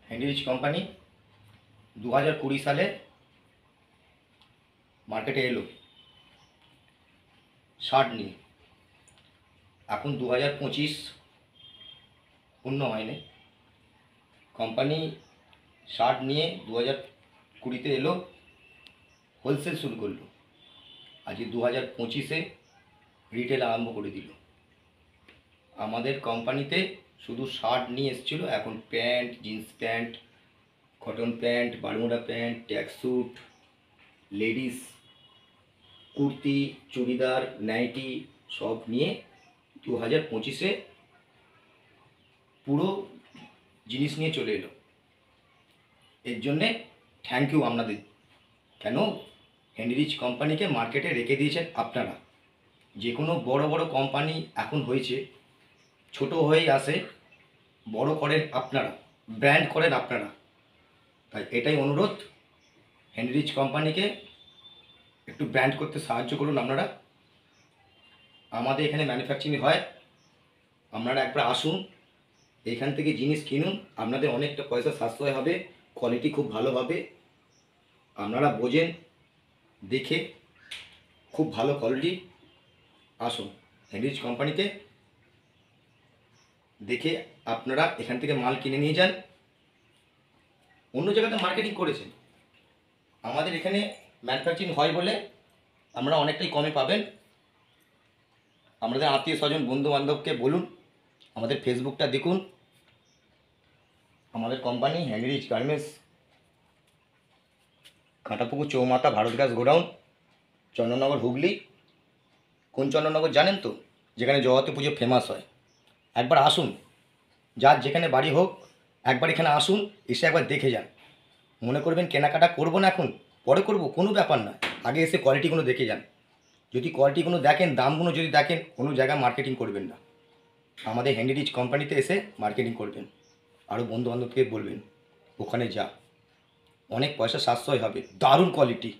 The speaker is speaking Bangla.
হ্যান্ডিরিচ কোম্পানি 2020 সালে মার্কেটে এলো শার্ট নিয়ে। এখন 2025 পূর্ণ হয়নি। কোম্পানি শার্ট নিয়ে 2020-তে এলো, হোলসেল শুরু করলো। আজকে 2025-এ রিটেল আরম্ভ করে দিল। আমাদের কোম্পানিতে শুধু শার্ট নিয়ে এসেছিলো, এখন pant, jeans pant, cotton pant, Bermuda pant, tracksuit, ladies kurti, churidar, nightie সব নিয়ে 2025-এ পুরো জিনিস নিয়ে চলে এলো। এর জন্যে থ্যাংক ইউ আপনাদের। কেন হ্যান্ডিরিচ কোম্পানিকে মার্কেটে রেখে দিয়েছেন আপনারা। যে কোনো বড় বড় কোম্পানি এখন হয়েছে, ছোট হয়েই আসে, বড় করেন আপনারা, ব্র্যান্ড করেন আপনারা। তাই এটাই অনুরোধ, হ্যান্ডিরিচ কোম্পানিকে একটু ব্র্যান্ড করতে সাহায্য করুন আপনারা। আমাদের এখানে ম্যানুফ্যাকচারিং হয়, আপনারা একবার আসুন, এখান থেকে জিনিস কিনুন, আপনাদের অনেকটা পয়সা সাশ্রয় হবে, কোয়ালিটি খুব ভালো হবে। আপনারা বোঝেন দেখে, খুব ভালো কোয়ালিটি। আসুন হ্যান্ডিরিচ কোম্পানিতে দেখে আপনারা এখান থেকে মাল কিনে নিয়ে যান। অন্য জায়গাতে মার্কেটিং করেছেন, আমাদের এখানে ম্যানুফ্যাকচারিং হয় বলে আমরা অনেকটাই কমে পাবেন। আমাদের আত্মীয় স্বজন বন্ধু বান্ধবকে বলুন, আমাদের ফেসবুকটা দেখুন। আমাদের company Handyrich garments, Kantapukur Chowmatha, Bharat gas godown, Chandannagar, Hooghly. কোন চন্দননগর জানেন তো? যেখানে জগতী পুজো ফেমাস হয়। একবার আসুন, যার যেখানে বাড়ি হোক একবার এখানে আসুন, এসে একবার দেখে যান। মনে করবেন কেনাকাটা করবো না, এখন পরে করব, কোনো ব্যাপার না। আগে এসে কোয়ালিটিগুলো দেখে যান। যদি কোয়ালিটিগুলো দেখেন, দামগুলো যদি দেখেন, কোনো জায়গায় মার্কেটিং করবেন না। আমাদের হ্যান্ডিরিচ কোম্পানিতে এসে মার্কেটিং করবেন। আরও বন্ধু বান্ধবকে বলবেন ওখানে যা, অনেক পয়সা সাশ্রয় হবে, দারুণ কোয়ালিটি।